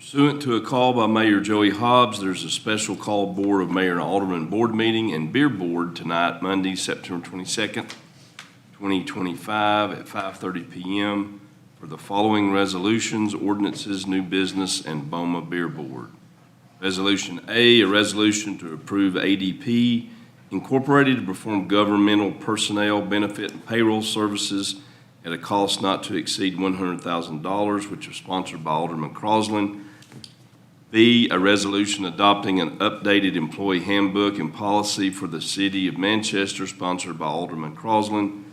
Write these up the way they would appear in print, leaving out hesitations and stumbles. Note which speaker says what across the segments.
Speaker 1: Pursuant to a call by Mayor Joey Hobbs, there's a special call Board of Mayor and Alderman Board meeting and Beer Board tonight, Monday, September 22nd, 2025 at 5:30 p.m. for the following resolutions, ordinances, new business, and BOMA Beer Board. Resolution A, a resolution to approve ADP Incorporated to perform governmental personnel benefit and payroll services at a cost not to exceed $100,000, which is sponsored by Alderman Crosland. B, a resolution adopting an updated employee handbook and policy for the City of Manchester, sponsored by Alderman Crosland.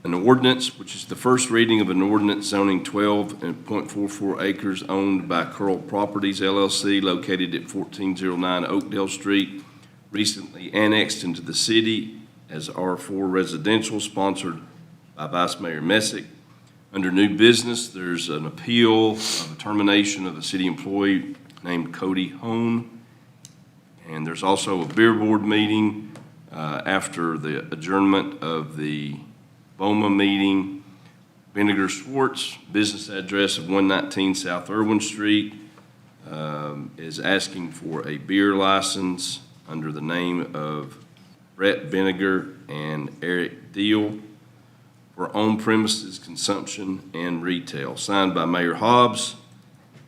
Speaker 1: An ordinance, which is the first reading of an ordinance zoning 12.44 acres owned by Curl Properties, LLC, located at 1409 Oakdale Street, recently annexed into the city as R4 residential, sponsored by Vice Mayor Messick. Under new business, there's an appeal of a termination of a city employee named Cody Hone. And there's also a beer board meeting after the adjournment of the BOMA meeting. Vinegar Schwartz, business address of 119 South Irwin Street, is asking for a beer license under the name of Brett Vinegar and Eric Deal for on-premises consumption and retail, signed by Mayor Hobbs,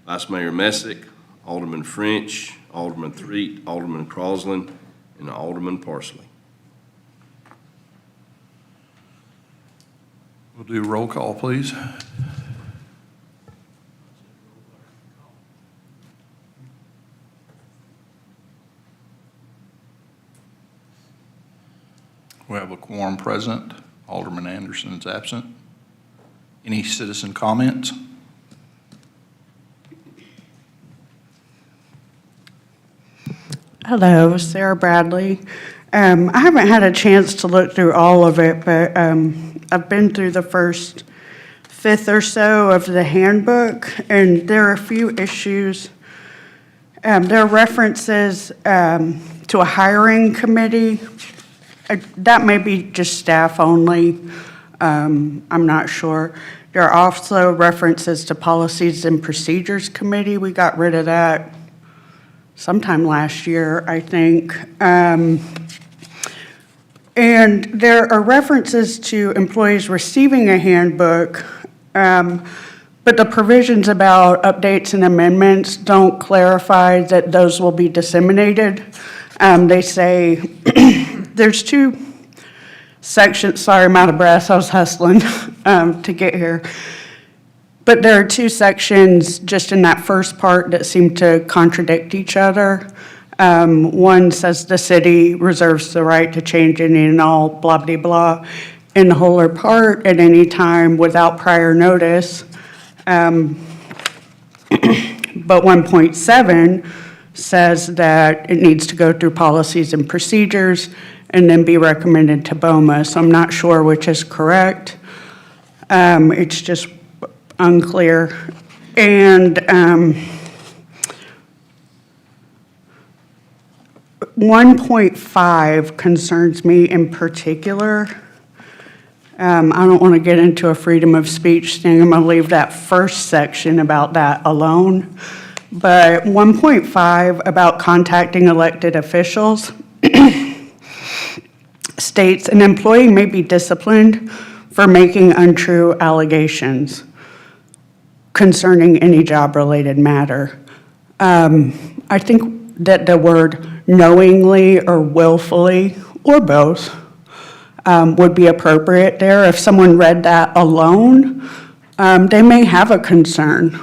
Speaker 1: Vice Mayor Messick, Alderman French, Alderman Threet, Alderman Crosland, and Alderman Parsley.
Speaker 2: We'll do roll call, please. We have a quorum present. Alderman Anderson is absent. Any citizen comments?
Speaker 3: Hello, Sarah Bradley. I haven't had a chance to look through all of it, but I've been through the first fifth or so of the handbook, and there are a few issues. There are references to a hiring committee. That may be just staff only. I'm not sure. There are also references to policies and procedures committee. We got rid of that sometime last year, I think. And there are references to employees receiving a handbook, but the provisions about updates and amendments don't clarify that those will be disseminated. They say there's two sections. Sorry, I'm out of breath. I was hustling to get here. But there are two sections just in that first part that seem to contradict each other. One says the city reserves the right to change any and all blah, blah, blah in the whole or part at any time without prior notice. But 1.7 says that it needs to go through policies and procedures and then be recommended to BOMA. So I'm not sure which is correct. It's just unclear. And 1.5 concerns me in particular. I don't want to get into a freedom of speech thing. I'm going to leave that first section about that alone. But 1.5 about contacting elected officials states an employee may be disciplined for making untrue allegations concerning any job-related matter. I think that the word knowingly or willfully or both would be appropriate there. If someone read that alone, they may have a concern.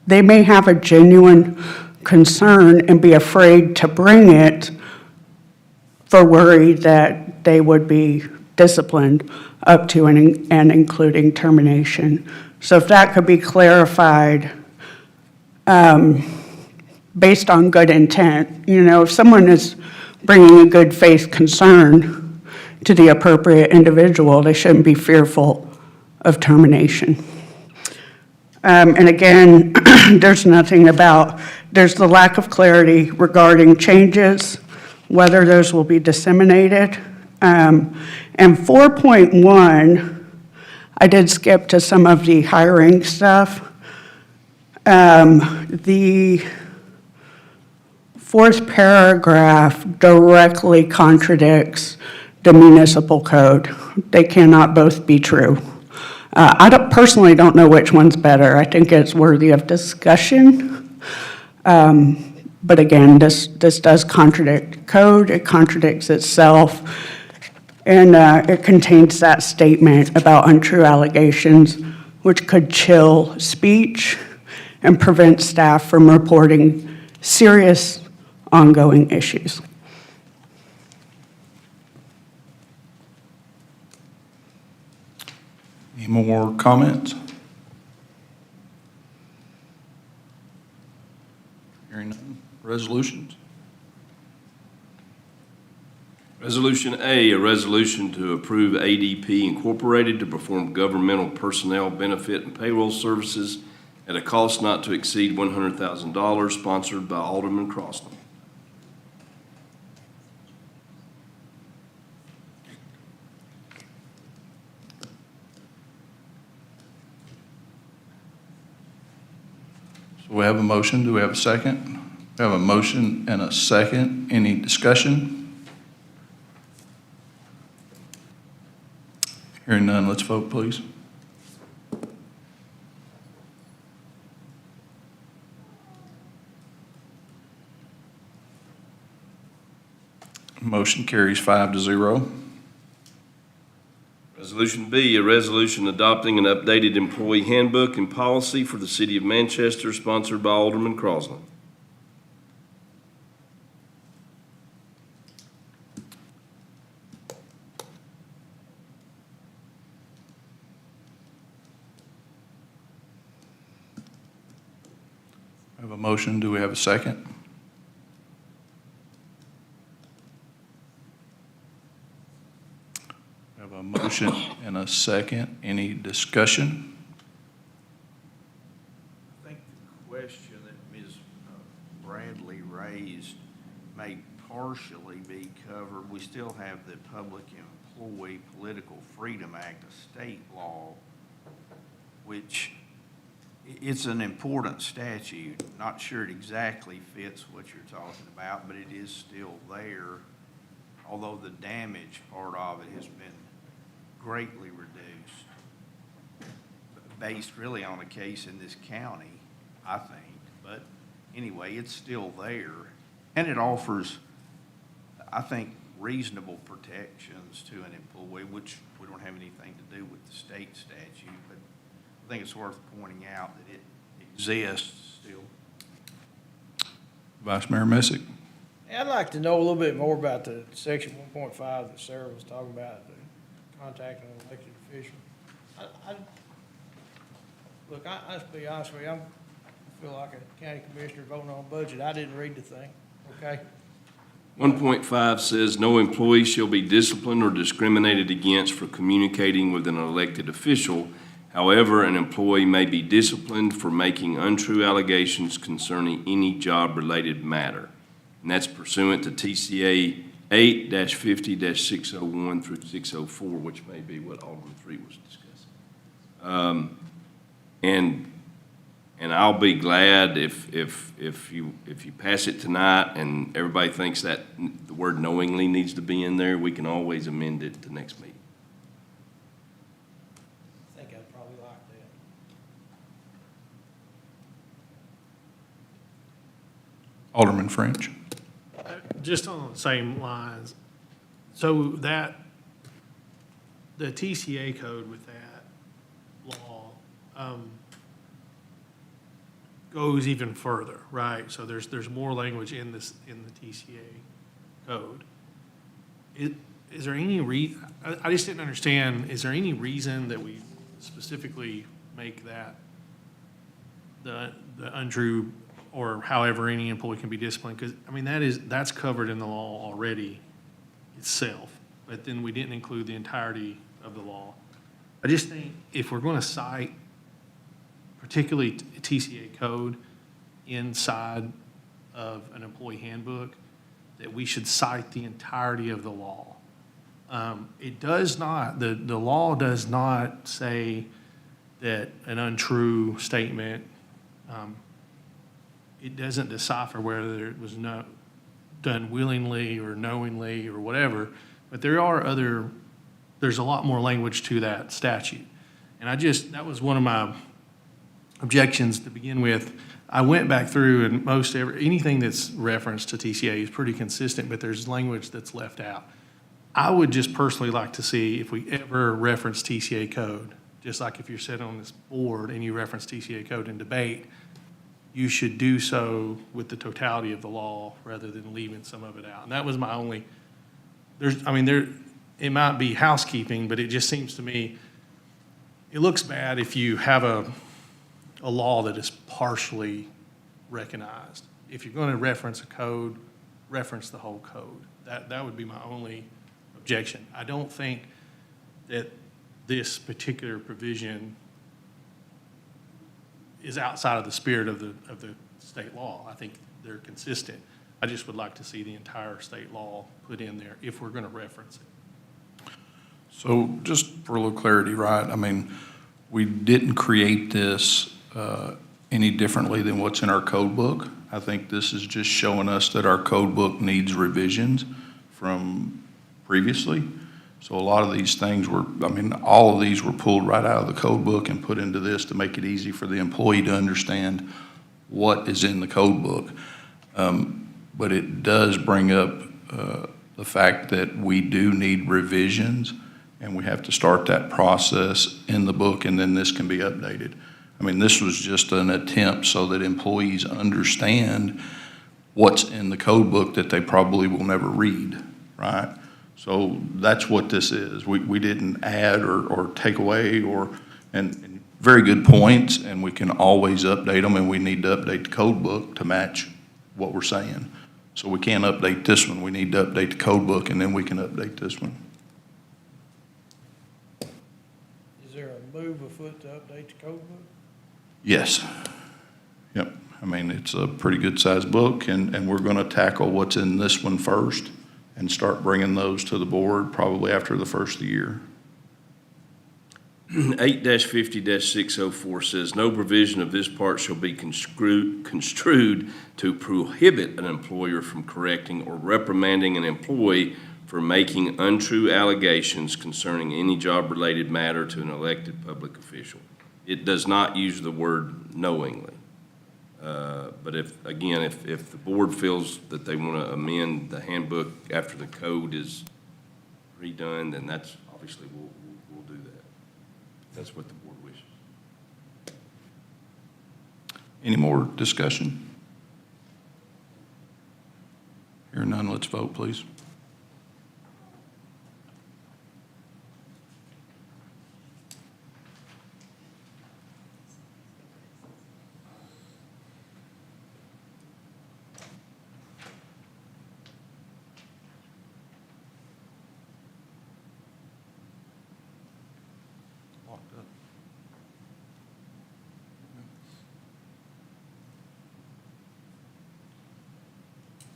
Speaker 3: They may have a genuine concern and be afraid to bring it for worry that they would be disciplined up to and including termination. So if that could be clarified based on good intent, if someone is bringing a good faith concern to the appropriate individual, they shouldn't be fearful of termination. And again, there's the lack of clarity regarding changes, whether those will be disseminated. And 4.1, I did skip to some of the hiring stuff. The fourth paragraph directly contradicts the municipal code. They cannot both be true. Personally don't know which one's better. I think it's worthy of discussion. But again, this does contradict code, it contradicts itself, and it contains that statement about untrue allegations, which could chill speech and prevent staff from reporting serious ongoing issues.
Speaker 2: Any more comments? Hearing none. Resolutions?
Speaker 1: Resolution A, a resolution to approve ADP Incorporated to perform governmental personnel benefit and payroll services at a cost not to exceed $100,000, sponsored by Alderman Crosland.
Speaker 2: So we have a motion. Do we have a second? We have a motion and a second. Any discussion? Hearing none, let's vote, please. Motion carries 5-0.
Speaker 1: Resolution B, a resolution adopting an updated employee handbook and policy for the city of Manchester, sponsored by Alderman Crosland.
Speaker 2: We have a motion. Do we have a second? We have a motion and a second. Any discussion?
Speaker 4: I think the question that Ms. Bradley raised may partially be covered. We still have the Public Employee Political Freedom Act, a state law, which it's an important statute. Not sure it exactly fits what you're talking about, but it is still there, although the damage part of it has been greatly reduced, based really on a case in this county, I think. But anyway, it's still there, and it offers, I think, reasonable protections to an employee, which we don't have anything to do with the state statute, but I think it's worth pointing out that it exists still.
Speaker 2: Vice Mayor Messick.
Speaker 5: I'd like to know a little bit more about the section 1.5 that Sarah was talking about, the contacting an elected official. Look, I'll just be honest with you, I feel like a county commissioner voting on a budget. I didn't read the thing, okay?
Speaker 1: 1.5 says, "No employee shall be disciplined or discriminated against for communicating with an elected official. However, an employee may be disciplined for making untrue allegations concerning any job-related matter." And that's pursuant to TCA 8-50-601 through 604, which may be what Alderman Freed was discussing. And I'll be glad if you pass it tonight and everybody thinks that the word knowingly needs to be in there, we can always amend it at the next meeting.
Speaker 5: I think I'd probably like that.
Speaker 2: Alderman French.
Speaker 6: Just on the same lines, so that, the TCA code with that law goes even further, right? So there's more language in the TCA code. Is there any I just didn't understand, is there any reason that we specifically make that the untrue, or however any employee can be disciplined? Because, I mean, that's covered in the law already itself, but then we didn't include the entirety of the law. I just think if we're going to cite particularly TCA code inside of an employee handbook, that we should cite the entirety of the law. It does not, the law does not say that an untrue statement it doesn't decipher whether it was done willingly or knowingly or whatever, but there's a lot more language to that statute. And that was one of my objections to begin with. I went back through and anything that's referenced to TCA is pretty consistent, but there's language that's left out. I would just personally like to see if we ever reference TCA code, just like if you're sitting on this board and you reference TCA code in debate, you should do so with the totality of the law rather than leaving some of it out. And that was my only, it might be housekeeping, but it just seems to me, it looks bad if you have a law that is partially recognized. If you're going to reference a code, reference the whole code. That would be my only objection. I don't think that this particular provision is outside of the spirit of the state law. I think they're consistent. I just would like to see the entire state law put in there if we're going to reference it.
Speaker 2: So just for a little clarity, right? I mean, we didn't create this any differently than what's in our code book. I think this is just showing us that our code book needs revisions from previously. So a lot of these things all of these were pulled right out of the code book and put into this to make it easy for the employee to understand what is in the code book. But it does bring up the fact that we do need revisions, and we have to start that process in the book, and then this can be updated. I mean, this was just an attempt so that employees understand what's in the code book that they probably will never read, right? So that's what this is. We didn't add or take away and very good points, and we can always update them, and we need to update the code book to match what we're saying. So we can't update this one. We need to update the code book, and then we can update this one.
Speaker 5: Is there a move afoot to update the code book?
Speaker 2: Yes. Yep. I mean, it's a pretty good sized book, and we're going to tackle what's in this one first and start bringing those to the board probably after the first of the year.
Speaker 1: 8-50-604 says, no provision of this part shall be construed to prohibit an employer from correcting or reprimanding an employee for making untrue allegations concerning any job-related matter to an elected public official. It does not use the word knowingly. But if the board feels that they want to amend the handbook after the code is redone, then that's obviously we'll do that. That's what the board wishes.
Speaker 2: Any more discussion? Hearing none, let's vote, please.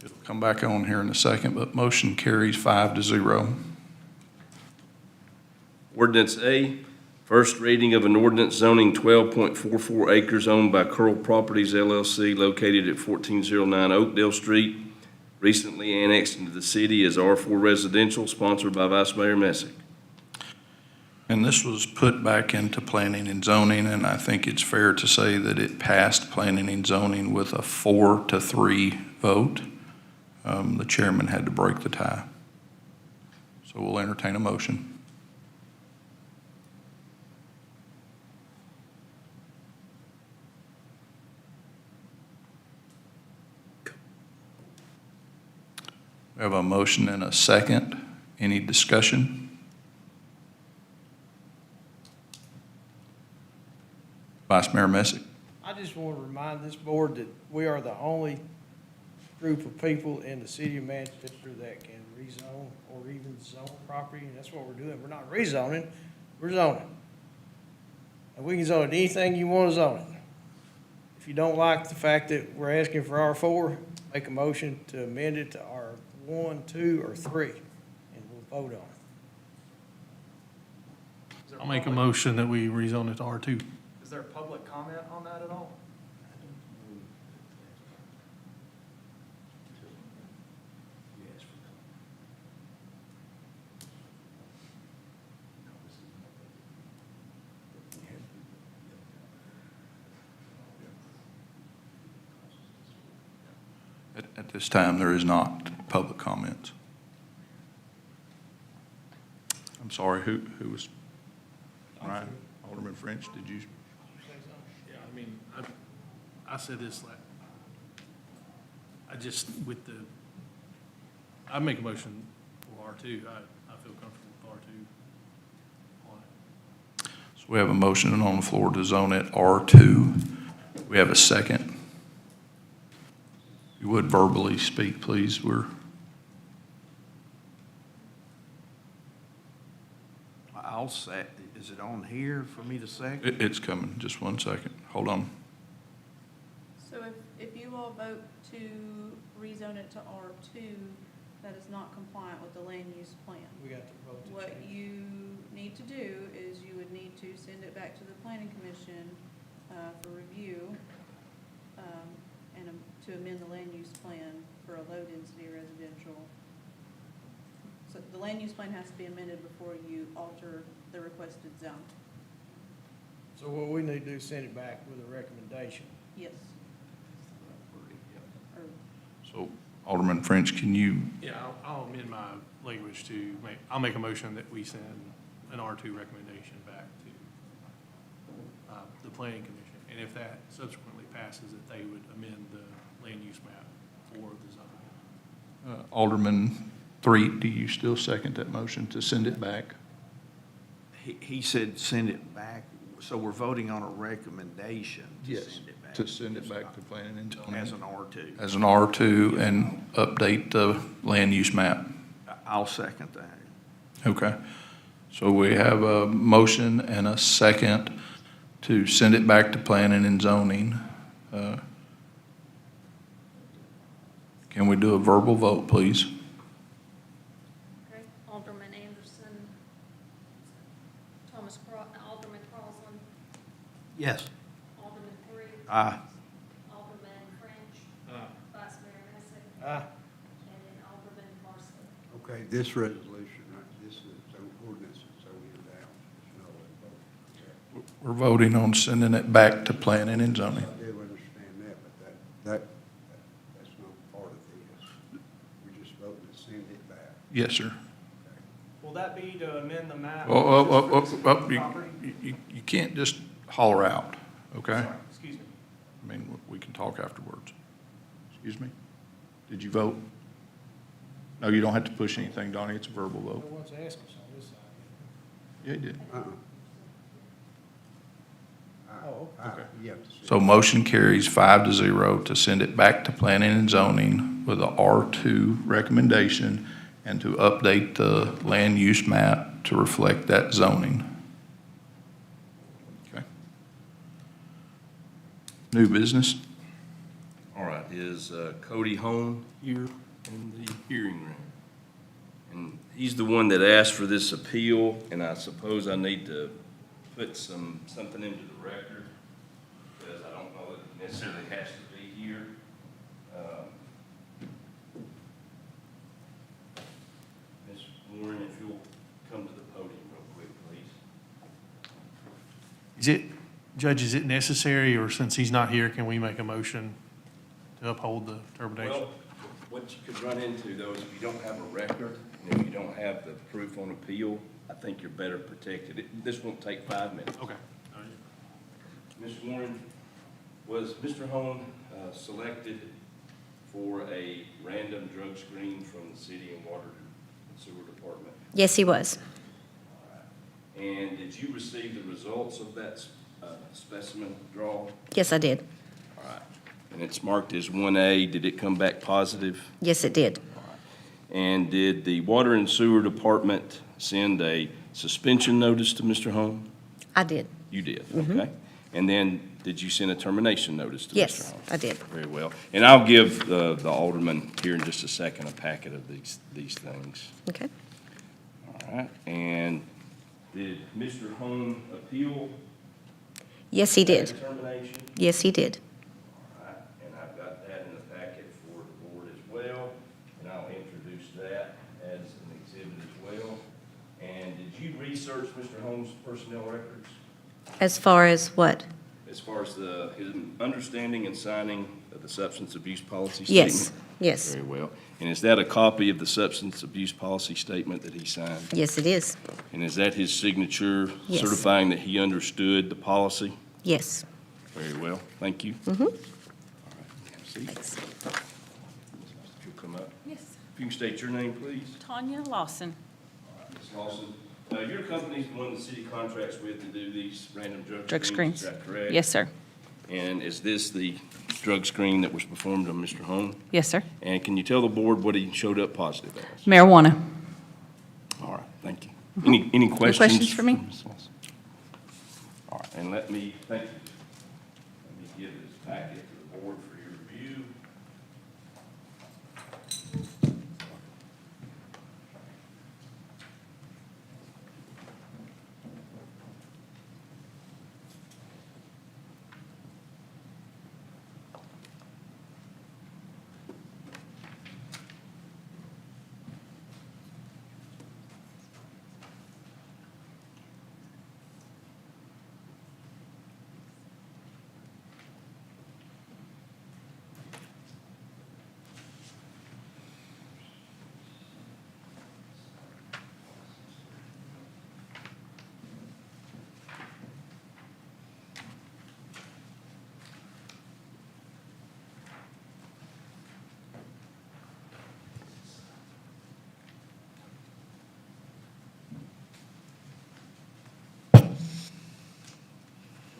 Speaker 2: It'll come back on here in a second, but motion carries 5-0.
Speaker 1: Ordinance A, first reading of an ordinance zoning 12.44 acres owned by Curl Properties LLC located at 1409 Oakdale Street, recently annexed into the city as R4 residential, sponsored by Vice Mayor Messick.
Speaker 2: And this was put back into planning and zoning, and I think it's fair to say that it passed planning and zoning with a 4-3 vote. The chairman had to break the tie. So we'll entertain a motion. We have a motion and a second. Any discussion? Vice Mayor Messick.
Speaker 5: I just want to remind this board that we are the only group of people in the city of Manchester that can rezone or even zone property, and that's what we're doing. We're not rezoning, we're zoning. And we can zone it anything you want to zone it. If you don't like the fact that we're asking for R4, make a motion to amend it to R1, 2, or 3, and we'll vote on it.
Speaker 6: I'll make a motion that we rezone it to R2.
Speaker 7: Is there a public comment on that at all?
Speaker 2: At this time, there is not public comments. I'm sorry, who was, Ryan, Alderman French, did you?
Speaker 6: Yeah, I mean, I said this, like, I just, I make a motion for R2. I feel comfortable with R2 on it.
Speaker 2: So we have a motion on the floor to zone it R2. We have a second. You would verbally speak, please.
Speaker 4: I'll say, is it on here for me to second?
Speaker 2: It's coming, just one second. Hold on.
Speaker 7: So if you all vote to rezone it to R2, that is not compliant with the land use plan.
Speaker 5: We got to vote to
Speaker 7: What
Speaker 5: change.
Speaker 7: you need to do is you would need to send it back to the planning commission for review and to amend the land use plan for a low-density residential. So the land use plan has to be amended before you alter the requested zone.
Speaker 5: So what we need to do is send it back with a recommendation.
Speaker 7: Yes. Or
Speaker 2: So Alderman French, can you,
Speaker 6: Yeah, I'll amend my language to I'll make a motion that we send an R2 recommendation back to the planning commission. And if that subsequently passes, that they would amend the land use map for the zone.
Speaker 2: Alderman Threet, do you still second that motion to send it back?
Speaker 4: He said send it back, so we're voting on a recommendation to send it back.
Speaker 2: To send it back to planning and zoning.
Speaker 4: As an R2.
Speaker 2: As an R2 and update the land use map.
Speaker 4: I'll second that.
Speaker 2: Okay. So we have a motion and a second to send it back to planning and zoning. Can we do a verbal vote, please?
Speaker 8: Okay, Alderman Anderson, Alderman Crosland,
Speaker 4: Yes.
Speaker 8: Alderman Three,
Speaker 4: Aye.
Speaker 8: Alderman French, Vice Mayor Messick,
Speaker 5: Aye.
Speaker 8: and then Alderman Marsley.
Speaker 9: Okay, this resolution, this is ordinance, so we're down. It's not a vote.
Speaker 2: We're voting on sending it back to planning and zoning.
Speaker 9: I do understand that, but that's not part of this. We're just voting to send it back.
Speaker 2: Yes, sir.
Speaker 5: Will that be to amend the map?
Speaker 2: You can't just holler out, okay?
Speaker 5: Excuse me.
Speaker 2: I mean, we can talk afterwards. Excuse me? Did you vote? No, you don't have to push anything, Donnie. It's a verbal
Speaker 5: No
Speaker 2: vote.
Speaker 5: one's asked us on this side.
Speaker 2: Yeah, you did.
Speaker 5: Oh,
Speaker 2: Okay.
Speaker 9: You have to send
Speaker 2: So motion carries 5-0 to send it back to planning and zoning with a R2 recommendation and to update the land use map to reflect that zoning. Okay. New business?
Speaker 1: All right, is Cody Hone here in the hearing room? And he's the one that asked for this appeal, and I suppose I need to put something into the record, because I don't know it necessarily has to be here. Ms. Warren, if you'll come to the podium real quick, please.
Speaker 6: Judge, is it necessary, or since he's not here, can we make a motion to uphold the termination?
Speaker 1: Well, what you could run into, though, is if you don't have a record, and if you don't have the proof on appeal, I think you're better protected. This won't take 5 minutes.
Speaker 6: Okay. All right.
Speaker 1: Ms. Warren, was Mr. Hone selected for a random drug screen from the city and water and sewer department?
Speaker 10: Yes, he was.
Speaker 1: And did you receive the results of that specimen draw?
Speaker 10: Yes, I did.
Speaker 1: All right. And it's marked as 1A. Did it come back positive?
Speaker 10: Yes, it did.
Speaker 1: And did the water and sewer department send a suspension notice to Mr. Hone?
Speaker 10: I did.
Speaker 1: You did, okay. And then, did you send a termination notice to Mr.
Speaker 10: Yes,
Speaker 1: Hone?
Speaker 10: I did.
Speaker 1: Very well. And I'll give the alderman here in just a second a packet of these things.
Speaker 10: Okay.
Speaker 1: All right. And did Mr. Hone appeal
Speaker 10: Yes, he did.
Speaker 1: that termination?
Speaker 10: Yes, he did.
Speaker 1: All right. And I've got that in the packet for the board as well, and I'll introduce that as an exhibit as well. And did you research Mr. Hone's personnel records
Speaker 10: As far as what?
Speaker 1: as far as his understanding and signing of the substance abuse policy
Speaker 10: Yes.
Speaker 1: statement?
Speaker 10: Yes.
Speaker 1: Very well. And is that a copy of the substance abuse policy statement that he signed?
Speaker 10: Yes, it is.
Speaker 1: And is that his signature
Speaker 10: Yes.
Speaker 1: certifying that he understood the policy?
Speaker 10: Yes.
Speaker 1: Very well, thank you.
Speaker 10: Mm-hmm.
Speaker 1: All right, have a seat.
Speaker 10: Thanks.
Speaker 1: If you'll come up.
Speaker 11: Yes,
Speaker 1: If you can state your name, please.
Speaker 11: Tanya Lawson.
Speaker 1: Ms. Lawson, your company's the one the city contracts with to do these random drug
Speaker 11: Drug
Speaker 1: screens,
Speaker 11: screens.
Speaker 1: is that correct?
Speaker 11: Yes, sir.
Speaker 1: And is this the drug screen that was performed on Mr. Hone?
Speaker 11: Yes, sir.
Speaker 1: And can you tell the board what he showed up positive as?
Speaker 11: Marijuana.
Speaker 1: All right, thank you. Any questions?
Speaker 11: questions for me?
Speaker 1: Ms. Lawson? All right, and thank you. Let me give this packet to the board for your review.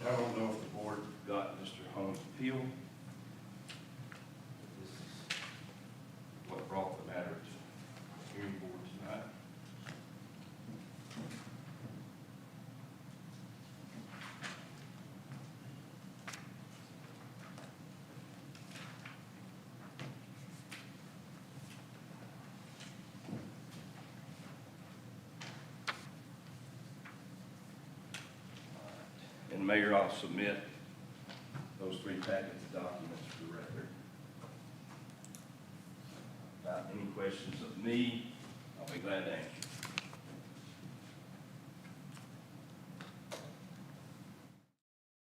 Speaker 1: I don't know if the board got Mr. Hone's appeal. This is what brought the matter to the hearing board tonight. And Mayor, I'll submit those three packets of documents for the record. About any questions of me, I'll be glad to answer.